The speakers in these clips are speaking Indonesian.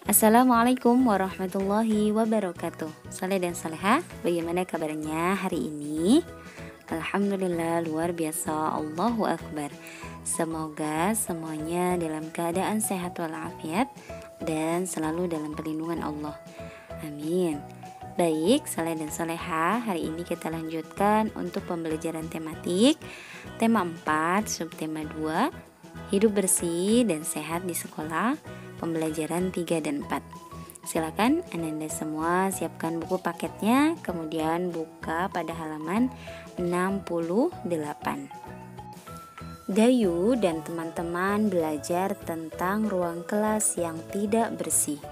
Assalamualaikum warahmatullahi wabarakatuh. Saleh dan Saleha, bagaimana kabarnya hari ini? Alhamdulillah, luar biasa, Allahu Akbar. Semoga semuanya dalam keadaan sehat walafiat dan selalu dalam perlindungan Allah. Amin. Baik, Saleh dan Saleha, hari ini kita lanjutkan untuk pembelajaran tematik tema 4, subtema 2, hidup bersih dan sehat di sekolah, pembelajaran 3 dan 4. Silakan Anda semua siapkan buku paketnya, kemudian buka pada halaman 68. Dayu dan teman-teman belajar tentang ruang kelas yang tidak bersih.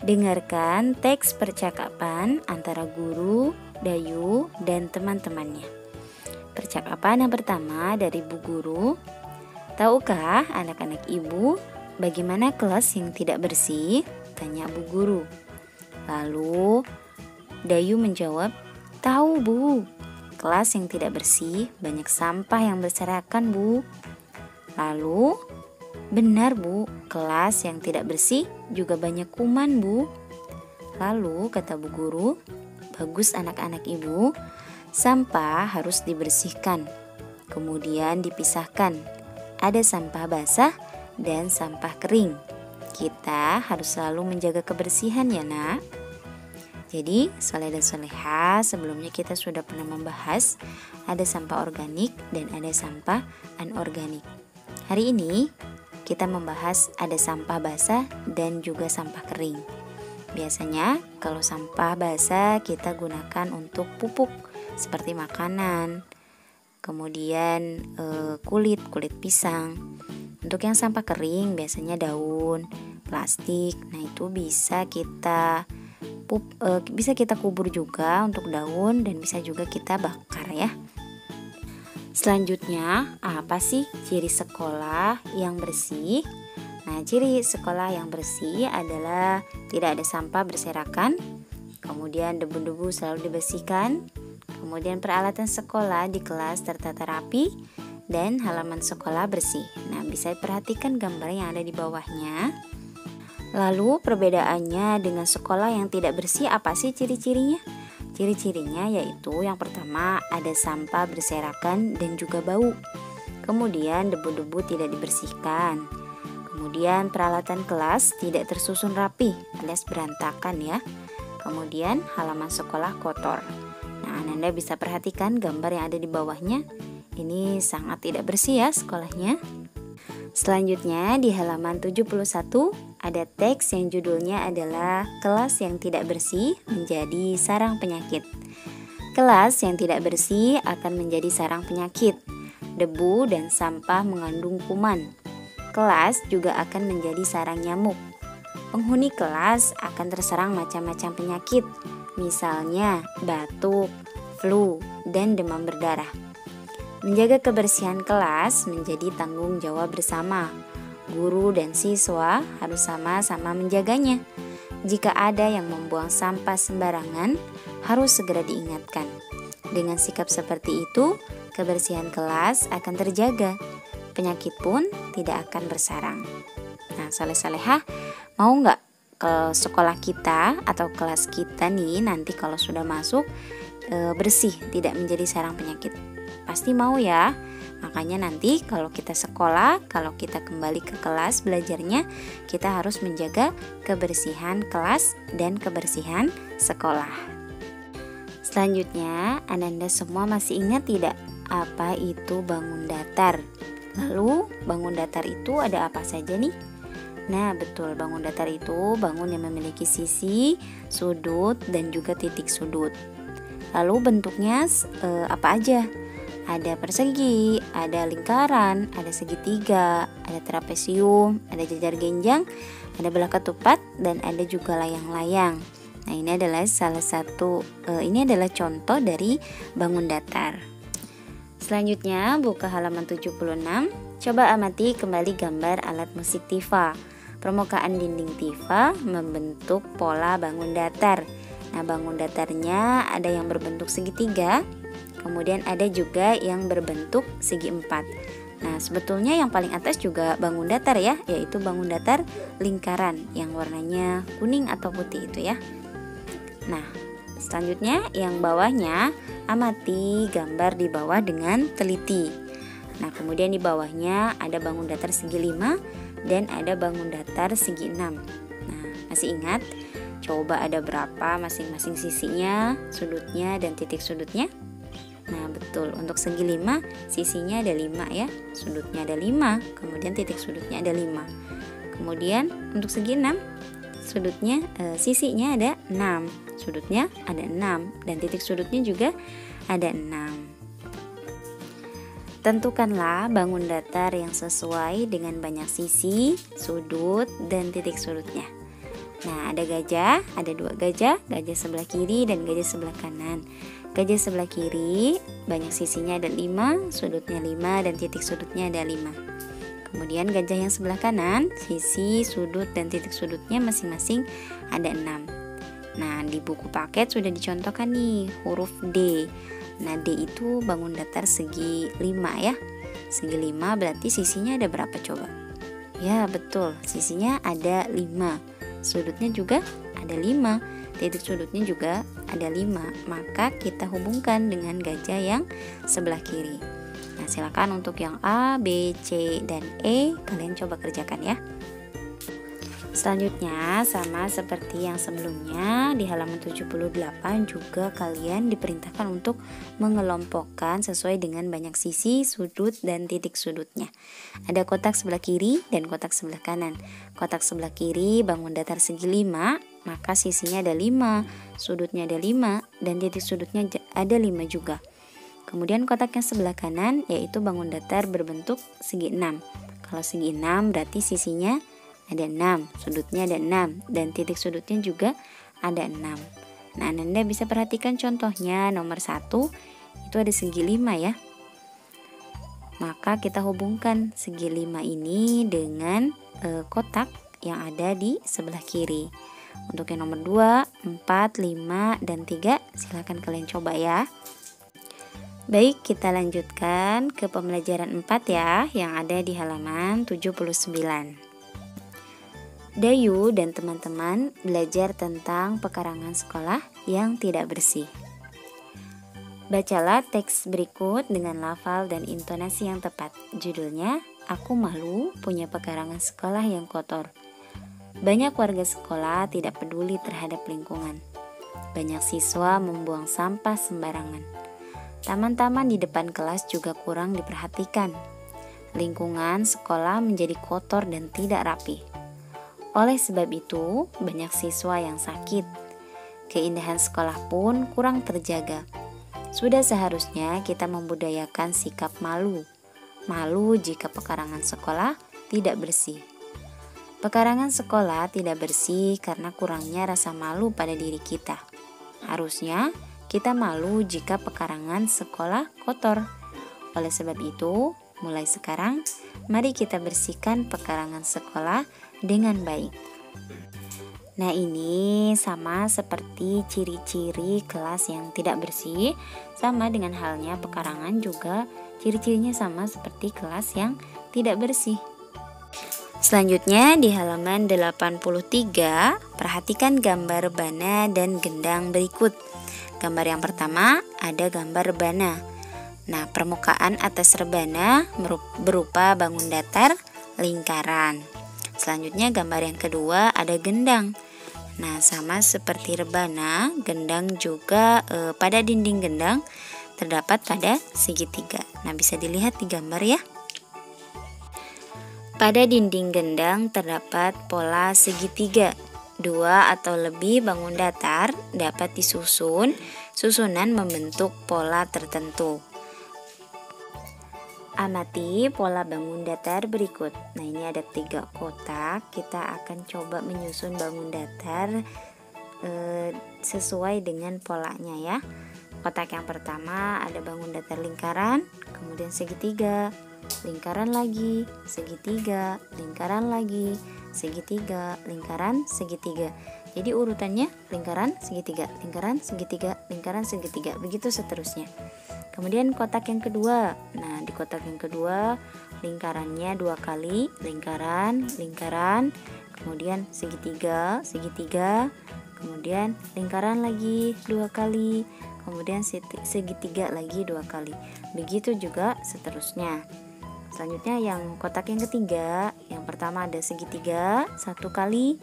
Dengarkan teks percakapan antara guru, Dayu, dan teman-temannya. Percakapan yang pertama dari Bu Guru. Tahukah anak-anak ibu bagaimana kelas yang tidak bersih? Tanya Bu Guru. Lalu Dayu menjawab, tahu Bu, kelas yang tidak bersih banyak sampah yang berserakan Bu. Lalu, benar Bu, kelas yang tidak bersih juga banyak kuman Bu. Lalu kata Bu Guru, bagus anak-anak ibu, sampah harus dibersihkan, kemudian dipisahkan. Ada sampah basah dan sampah kering. Kita harus selalu menjaga kebersihan ya nak. Jadi Saleh dan Saleha, sebelumnya kita sudah pernah membahas ada sampah organik dan ada sampah anorganik. Hari ini kita membahas ada sampah basah dan juga sampah kering. Biasanya kalau sampah basah kita gunakan untuk pupuk seperti makanan, kemudian kulit pisang. Untuk yang sampah kering biasanya daun, plastik. Nah, itu bisa kita kubur juga untuk daun dan bisa juga kita bakar ya. Selanjutnya, apa sih ciri sekolah yang bersih? Nah, ciri sekolah yang bersih adalah tidak ada sampah berserakan, kemudian debu-debu selalu dibersihkan, kemudian peralatan sekolah di kelas tertata rapi, dan halaman sekolah bersih. Nah, bisa perhatikan gambar yang ada di bawahnya. Lalu perbedaannya dengan sekolah yang tidak bersih apa sih ciri-cirinya? Ciri-cirinya yaitu yang pertama ada sampah berserakan dan juga bau. Kemudian debu-debu tidak dibersihkan. Kemudian peralatan kelas tidak tersusun rapi alias berantakan ya. Kemudian halaman sekolah kotor. Nah, Anda bisa perhatikan gambar yang ada di bawahnya. Ini sangat tidak bersih ya sekolahnya. Selanjutnya di halaman 71 ada teks yang judulnya adalah kelas yang tidak bersih menjadi sarang penyakit. Kelas yang tidak bersih akan menjadi sarang penyakit. Debu dan sampah mengandung kuman. Kelas juga akan menjadi sarang nyamuk. Penghuni kelas akan terserang macam-macam penyakit, misalnya batuk, flu, dan demam berdarah. Menjaga kebersihan kelas menjadi tanggung jawab bersama. Guru dan siswa harus sama-sama menjaganya. Jika ada yang membuang sampah sembarangan, harus segera diingatkan. Dengan sikap seperti itu, kebersihan kelas akan terjaga. Penyakit pun tidak akan bersarang. Nah, Saleh-Salehah, mau nggak ke sekolah kita atau kelas kita nih nanti kalau sudah masuk bersih, tidak menjadi sarang penyakit? Pasti mau ya. Makanya nanti kalau kita sekolah, kalau kita kembali ke kelas belajarnya, kita harus menjaga kebersihan kelas dan kebersihan sekolah. Selanjutnya, Anda semua masih ingat tidak apa itu bangun datar? Lalu bangun datar itu ada apa saja nih? Nah, betul, bangun datar itu bangun yang memiliki sisi, sudut, dan juga titik sudut. Lalu bentuknya apa aja? Ada persegi, ada lingkaran, ada segitiga, ada trapesium, ada jajar genjang, ada belah ketupat, dan ada juga layang-layang. Nah, ini adalah ini adalah contoh dari bangun datar. Selanjutnya, buka halaman 76. Coba amati kembali gambar alat musik tifa. Permukaan dinding tifa membentuk pola bangun datar. Nah, bangun datarnya ada yang berbentuk segitiga, kemudian ada juga yang berbentuk segi empat. Nah, sebetulnya yang paling atas juga bangun datar ya, yaitu bangun datar lingkaran yang warnanya kuning atau putih itu ya. Nah, selanjutnya yang bawahnya, amati gambar di bawah dengan teliti. Nah, kemudian di bawahnya ada bangun datar segi 5 dan ada bangun datar segi 6. Nah, masih ingat? Coba ada berapa masing-masing sisinya, sudutnya, dan titik sudutnya? Nah, betul, untuk segi 5 sisinya ada 5 ya, sudutnya ada 5, kemudian titik sudutnya ada 5. Kemudian untuk segi 6 sudutnya sisinya ada 6, sudutnya ada 6, dan titik sudutnya juga ada 6. Tentukanlah bangun datar yang sesuai dengan banyak sisi, sudut, dan titik sudutnya. Nah, ada gajah, ada 2 gajah, gajah sebelah kiri dan gajah sebelah kanan. Gajah sebelah kiri banyak sisinya ada 5, sudutnya 5, dan titik sudutnya ada 5. Kemudian gajah yang sebelah kanan, sisi, sudut, dan titik sudutnya masing-masing ada 6. Nah, di buku paket sudah dicontohkan nih huruf D. Nah, D itu bangun datar segi 5 ya. Segi 5 berarti sisinya ada berapa coba? Ya, betul, sisinya ada 5. Sudutnya juga ada 5, titik sudutnya juga ada 5. Maka kita hubungkan dengan gajah yang sebelah kiri. Nah, silakan untuk yang A, B, C, dan E kalian coba kerjakan ya. Selanjutnya sama seperti yang sebelumnya, di halaman 78 juga kalian diperintahkan untuk mengelompokkan sesuai dengan banyak sisi, sudut, dan titik sudutnya. Ada kotak sebelah kiri dan kotak sebelah kanan. Kotak sebelah kiri bangun datar segi 5, maka sisinya ada 5, sudutnya ada 5, dan titik sudutnya ada 5 juga. Kemudian kotak yang sebelah kanan yaitu bangun datar berbentuk segi 6. Kalau segi 6 berarti sisinya ada 6, sudutnya ada 6, dan titik sudutnya juga ada 6. Nah, Anda bisa perhatikan contohnya nomor 1 itu ada segi 5 ya. Maka kita hubungkan segi 5 ini dengan kotak yang ada di sebelah kiri. Untuk yang nomor 2, 4, 5, dan 3 silahkan kalian coba ya. Baik, kita lanjutkan ke pembelajaran 4 ya, yang ada di halaman 79. Dayu dan teman-teman belajar tentang pekarangan sekolah yang tidak bersih. Bacalah teks berikut dengan lafal dan intonasi yang tepat. Judulnya, Aku Malu Punya Pekarangan Sekolah yang Kotor. Banyak warga sekolah tidak peduli terhadap lingkungan. Banyak siswa membuang sampah sembarangan. Taman-taman di depan kelas juga kurang diperhatikan. Lingkungan sekolah menjadi kotor dan tidak rapi. Oleh sebab itu, banyak siswa yang sakit. Keindahan sekolah pun kurang terjaga. Sudah seharusnya kita membudayakan sikap malu. Malu jika pekarangan sekolah tidak bersih. Pekarangan sekolah tidak bersih karena kurangnya rasa malu pada diri kita. Harusnya kita malu jika pekarangan sekolah kotor. Oleh sebab itu, mulai sekarang, mari kita bersihkan pekarangan sekolah dengan baik. Nah, ini sama seperti ciri-ciri kelas yang tidak bersih. Sama dengan halnya pekarangan juga ciri-cirinya sama seperti kelas yang tidak bersih. Selanjutnya di halaman 83, perhatikan gambar rebana dan gendang berikut. Gambar yang pertama ada gambar rebana. Nah, permukaan atas rebana berupa bangun datar lingkaran. Selanjutnya gambar yang kedua ada gendang. Nah, sama seperti rebana, gendang juga pada dinding gendang terdapat pada segitiga. Nah, bisa dilihat di gambar ya. Pada dinding gendang terdapat pola segitiga. 2 atau lebih bangun datar dapat disusun, susunan membentuk pola tertentu. Amati pola bangun datar berikut. Nah, ini ada 3 kotak. Kita akan coba menyusun bangun datar sesuai dengan polanya ya. Kotak yang pertama ada bangun datar lingkaran, kemudian segitiga, lingkaran lagi, segitiga, lingkaran lagi, segitiga, lingkaran, segitiga. Jadi urutannya lingkaran, segitiga, lingkaran, segitiga, lingkaran, segitiga, begitu seterusnya. Kemudian kotak yang kedua. Nah, di kotak yang kedua lingkarannya 2 kali, lingkaran, lingkaran, kemudian segitiga, segitiga, kemudian lingkaran lagi 2 kali, kemudian segitiga lagi 2 kali. Begitu juga seterusnya. Selanjutnya yang kotak yang ketiga, yang pertama ada segitiga 1 kali,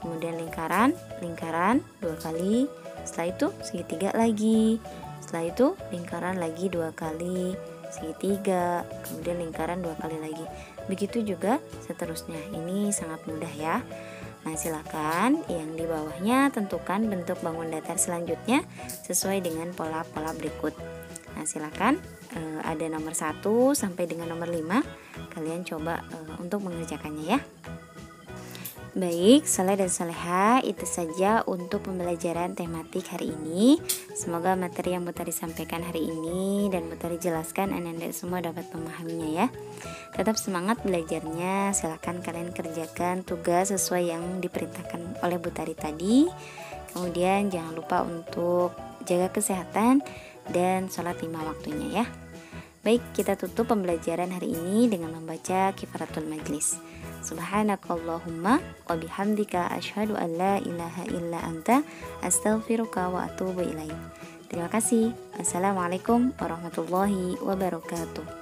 kemudian lingkaran, lingkaran 2 kali, setelah itu segitiga lagi, setelah itu lingkaran lagi 2 kali, segitiga, kemudian lingkaran 2 kali lagi. Begitu juga seterusnya. Ini sangat mudah ya. Nah, silakan yang di bawahnya tentukan bentuk bangun datar selanjutnya sesuai dengan pola-pola berikut. Nah, silakan ada nomor 1 sampai dengan nomor 5. Kalian coba untuk mengerjakannya ya. Baik, saleh dan saleha, itu saja untuk pembelajaran tematik hari ini. Semoga materi yang Butari sampaikan hari ini dan Butari jelaskan Anda semua dapat memahaminya ya. Tetap semangat belajarnya, silakan kalian kerjakan tugas sesuai yang diperintahkan oleh Butari tadi. Kemudian jangan lupa untuk jaga kesehatan dan sholat 5 waktunya ya. Baik, kita tutup pembelajaran hari ini dengan membaca kifaratul majlis. Subhanakallahumma wa bihamdika asyhadu an la ilaha illa anta astaghfiruka wa atubu ilaik. Terima kasih. Assalamualaikum warahmatullahi wabarakatuh.